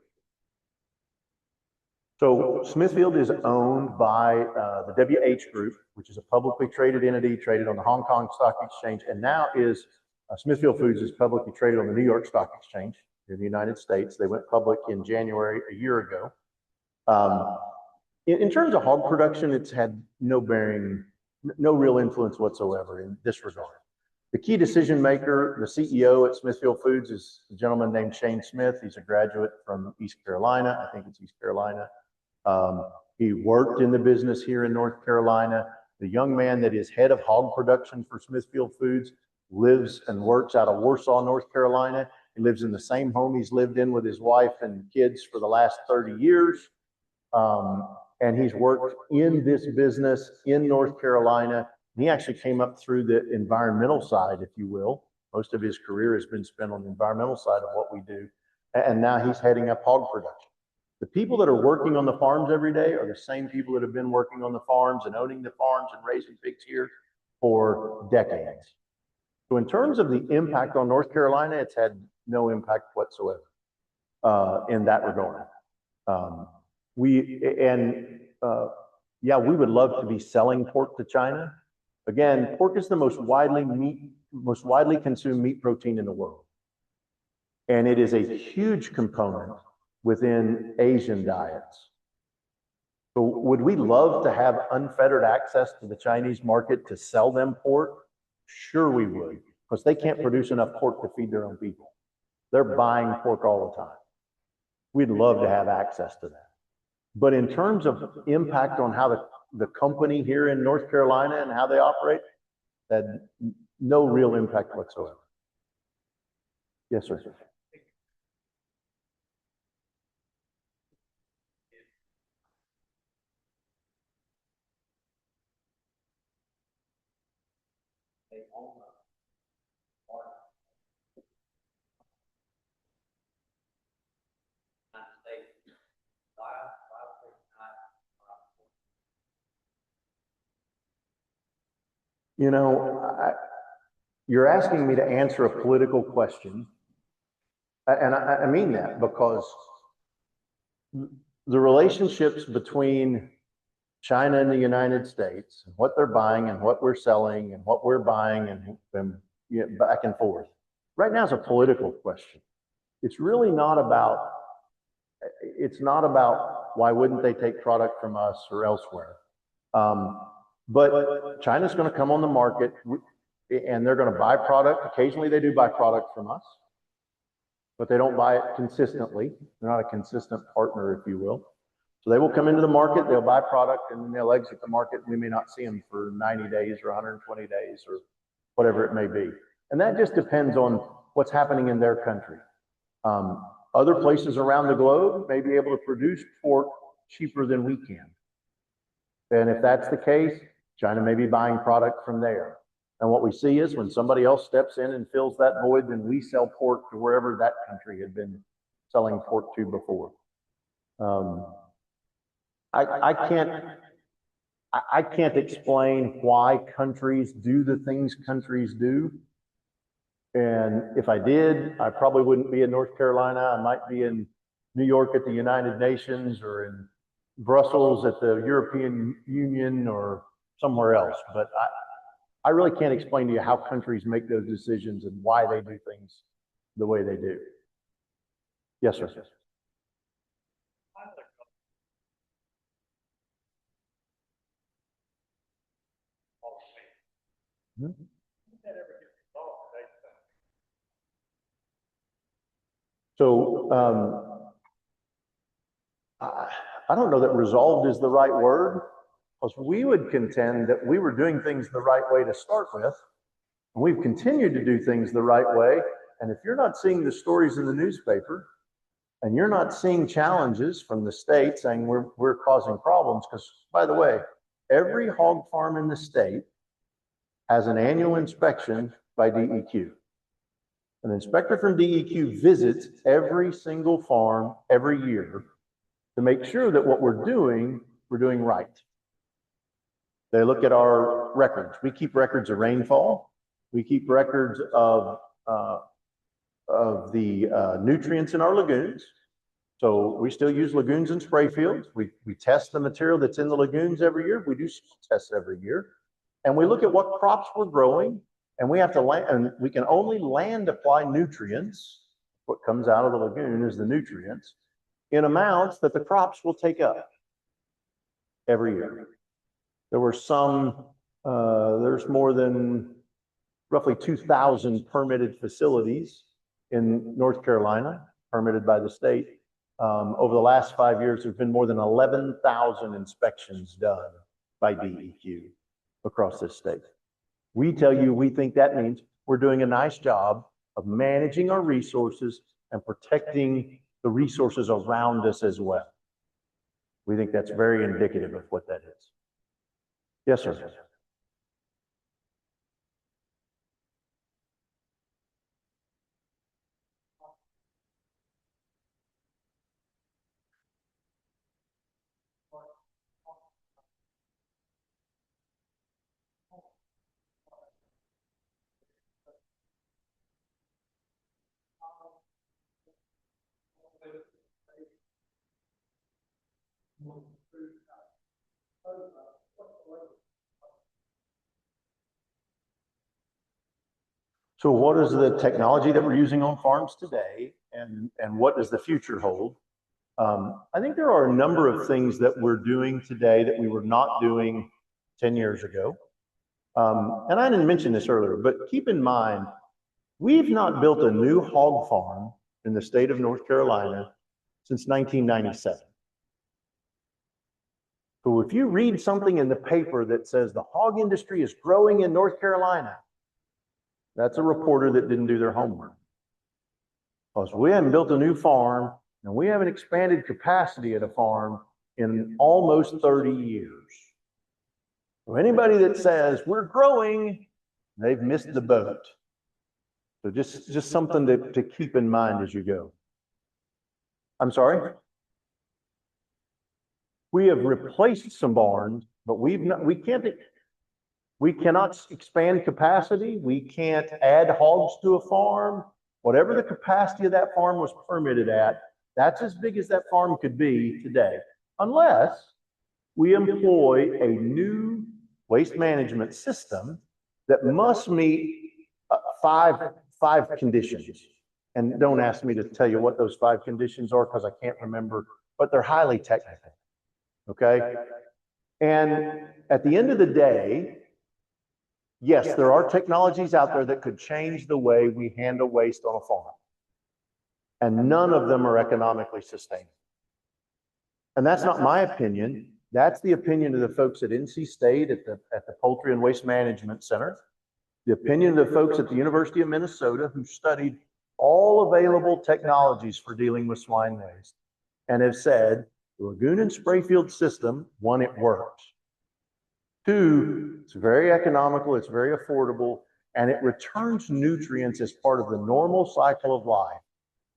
So Smithfield is owned by the WH Group, which is a publicly traded entity traded on the Hong Kong Stock Exchange, and now is Smithfield Foods is publicly traded on the New York Stock Exchange in the United States. They went public in January a year ago. In terms of hog production, it's had no bearing, no real influence whatsoever in this regard. The key decision maker, the CEO at Smithfield Foods, is a gentleman named Shane Smith. He's a graduate from East Carolina. I think it's East Carolina. He worked in the business here in North Carolina. The young man that is head of hog production for Smithfield Foods lives and works out of Warsaw, North Carolina. He lives in the same home he's lived in with his wife and kids for the last 30 years. And he's worked in this business in North Carolina. He actually came up through the environmental side, if you will. Most of his career has been spent on the environmental side of what we do. And now he's heading up hog production. The people that are working on the farms every day are the same people that have been working on the farms and owning the farms and raising pigs here for decades. So in terms of the impact on North Carolina, it's had no impact whatsoever in that regard. We would love to be selling pork to China. Again, pork is the most widely consumed meat protein in the world. And it is a huge component within Asian diets. So would we love to have unfettered access to the Chinese market to sell them pork? Sure we would, because they can't produce enough pork to feed their own people. They're buying pork all the time. We'd love to have access to that. But in terms of impact on how the company here in North Carolina and how they operate, had no real impact whatsoever. Yes, sir. You know, you're asking me to answer a political question. And I mean that because the relationships between China and the United States, what they're buying and what we're selling and what we're buying and you know, back and forth, right now is a political question. It's really not about, it's not about why wouldn't they take product from us or elsewhere. But China's going to come on the market and they're going to buy product. Occasionally they do buy product from us, but they don't buy it consistently. They're not a consistent partner, if you will. So they will come into the market, they'll buy product, and then they'll exit the market. We may not see them for 90 days or 120 days or whatever it may be. And that just depends on what's happening in their country. Other places around the globe may be able to produce pork cheaper than we can. And if that's the case, China may be buying product from there. And what we see is when somebody else steps in and fills that void, then we sell pork to wherever that country had been selling pork to before. I can't explain why countries do the things countries do. And if I did, I probably wouldn't be in North Carolina. I might be in New York at the United Nations or in Brussels at the European Union or somewhere else. But I really can't explain to you how countries make those decisions and why they do things the way they do. Yes, sir. Mm-hmm. So I don't know that resolved is the right word, because we would contend that we were doing things the right way to start with, and we've continued to do things the right way. And if you're not seeing the stories in the newspaper, and you're not seeing challenges from the state saying we're causing problems, because by the way, every hog farm in the state has an annual inspection by DEQ. An inspector from DEQ visits every single farm every year to make sure that what we're doing right. They look at our records. We keep records of rainfall. We keep records of the nutrients in our lagoons. So we still use lagoons and spray fields. We test the material that's in the lagoons every year. We do tests every year. And we look at what crops we're growing, and we have to land, and we can only land apply nutrients. What comes out of the lagoon is the nutrients in amounts that the crops will take up every year. There were some, there's more than roughly 2,000 permitted facilities in North Carolina, permitted by the state. Over the last 5 years, there's been more than 11,000 inspections done by DEQ across this state. We tell you, we think that means we're doing a nice job of managing our resources and protecting the resources around us as well. We think that's very indicative of what that is. Yes, sir. So what is the technology that we're using on farms today, and what does the future hold? I think there are a number of things that we're doing today that we were not doing 10 years ago. And I didn't mention this earlier, but keep in mind, we've not built a new hog farm in the state of North Carolina since 1997. So if you read something in the paper that says the hog industry is growing in North Carolina, that's a reporter that didn't do their homework. Because we haven't built a new farm and we haven't expanded capacity at a farm in almost 30 years. So anybody that says we're growing, they've missed the boat. So just something to keep in mind as you go. I'm sorry? We have replaced some barns, but we can't. We cannot expand capacity. We can't add hogs to a farm. Whatever the capacity of that farm was permitted at, that's as big as that farm could be today, unless we employ a new waste management system that must meet five conditions. And don't ask me to tell you what those 5 conditions are because I can't remember, but they're highly technical. Okay. And at the end of the day, yes, there are technologies out there that could change the way we handle waste on a farm. And none of them are economically sustainable. And that's not my opinion. That's the opinion of the folks at NC State at the Poultry and Waste Management Center, the opinion of the folks at the University of Minnesota who studied all available technologies for dealing with swine waste and have said the lagoon and spray field system, 1, it works. 2, it's very economical, it's very affordable, and it returns nutrients as part of the normal cycle of life.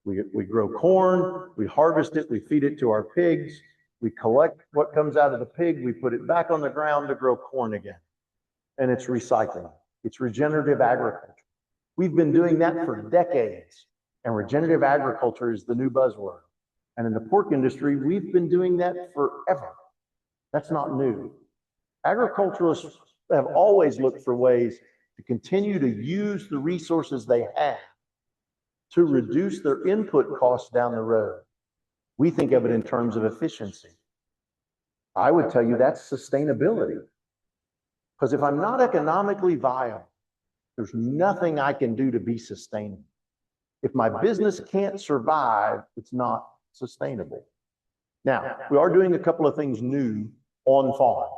We grow corn, we harvest it, we feed it to our pigs, we collect what comes out of the pig, we put it back on the ground to grow corn again. And it's recycling. It's regenerative agriculture. We've been doing that for decades, and regenerative agriculture is the new buzzword. And in the pork industry, we've been doing that forever. That's not new. Agriculturalists have always looked for ways to continue to use the resources they have to reduce their input costs down the road. We think of it in terms of efficiency. I would tell you that's sustainability. Because if I'm not economically viable, there's nothing I can do to be sustainable. If my business can't survive, it's not sustainable. Now, we are doing a couple of things new on farm.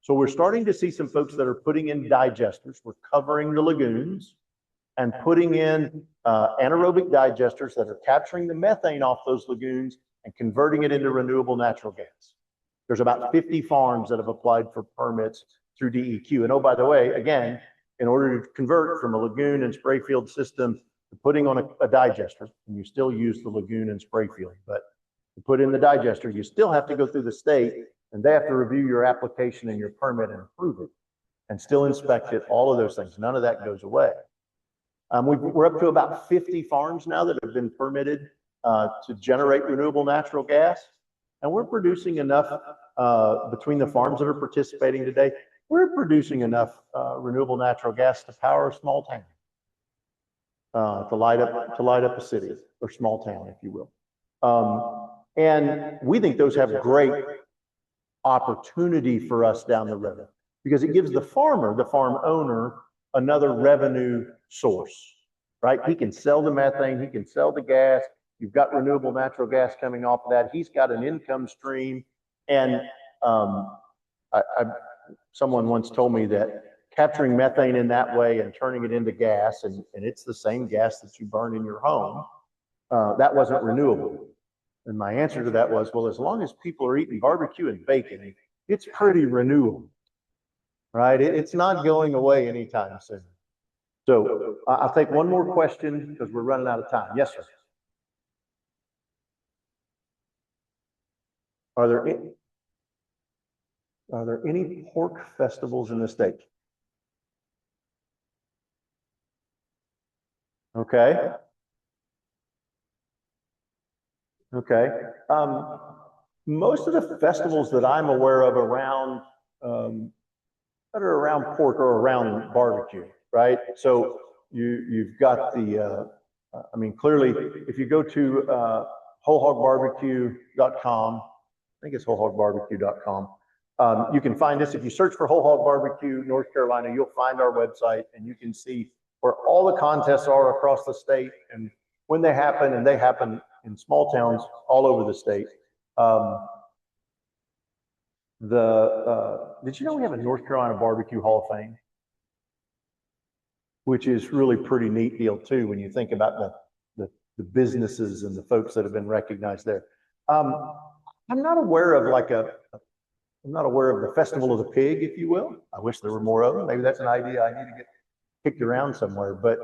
So we're starting to see some folks that are putting in digesters. We're covering the lagoons and putting in anaerobic digesters that are capturing the methane off those lagoons and converting it into renewable natural gas. There's about 50 farms that have applied for permits through DEQ. And oh, by the way, again, in order to convert from a lagoon and spray field system to putting on a digester, and you still use the lagoon and spray field, but to put in the digester, you still have to go through the state and they have to review your application and your permit and approve it and still inspect it, all of those things. None of that goes away. We're up to about 50 farms now that have been permitted to generate renewable natural gas. And we're producing enough between the farms that are participating today, we're producing enough renewable natural gas to power a small town, to light up a city or small town, if you will. And we think those have great opportunity for us down the road because it gives the farmer, the farm owner, another revenue source, right? He can sell the methane, he can sell the gas. You've got renewable natural gas coming off of that. He's got an income stream. And someone once told me that capturing methane in that way and turning it into gas, and it's the same gas that you burn in your home, that wasn't renewable. And my answer to that was, well, as long as people are eating barbecue and bacon, it's pretty renewable, right? It's not going away anytime soon. So I'll take one more question because we're running out of time. Yes, sir. Are there any pork festivals in the state? Okay. Okay. Most of the festivals that I'm aware of around that are around pork or around barbecue, right? So you've got the I mean, clearly, if you go to wholehogbarbecue.com, I think it's wholehogbarbecue.com. You can find us. If you search for Whole Hog Barbecue North Carolina, you'll find our website and you can see where all the contests are across the state and when they happen, and they happen in small towns all over the state. Did you know we have a North Carolina Barbecue Hall of Fame? Which is really pretty neat deal too when you think about the businesses and the folks that have been recognized there. I'm not aware of I'm not aware of the Festival of the Pig, if you will. I wish there were more of them. Maybe that's an idea I need to get kicked around somewhere. But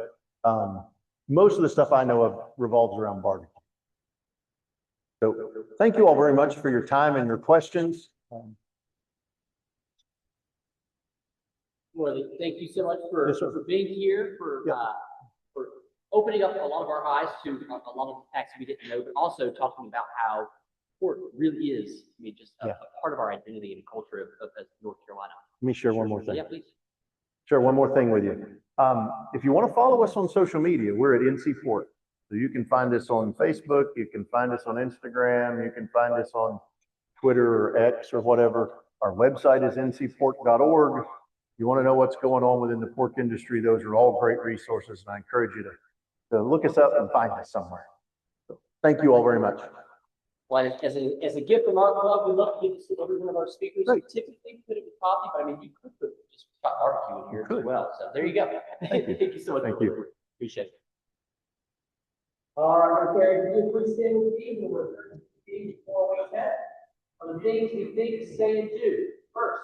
most of the stuff I know of revolves around barbecue. So thank you all very much for your time and your questions. Well, thank you so much for, Yes, sir. for being here, for opening up a lot of our eyes to a lot of the facts we didn't know, but also talking about how sport really is, I mean, just a part of our identity and culture of North Carolina. Let me share one more thing. Yeah, please. Share one more thing with you. If you want to follow us on social media, we're at NC Port. So you can find us on Facebook, you can find us on Instagram, you can find us on Twitter or X or whatever. Our website is ncpork.org. You want to know what's going on within the pork industry, those are all great resources, and I encourage you to look us up and find us somewhere. So thank you all very much. Well, as a gift from our club, we love to give this to every one of our speakers. We typically put it with coffee, but I mean, you could put just hot barbecue in here as well. So there you go. Thank you so much. Thank you. Appreciate it. All right, Terry, can you please stand with me and we're before we head on the things we think, say, and do. First,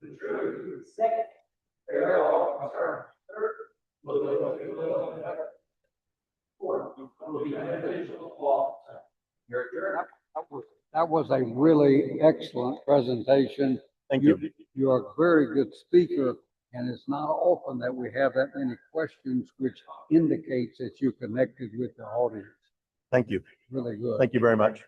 the truth. Second, farewell. Third, fourth, will be beneficial to all. You're adjourned. That was a really excellent presentation. Thank you. You are a very good speaker, and it's not often that we have that many questions, which indicates that you're connected with the audience. Thank you. Really good. Thank you very much.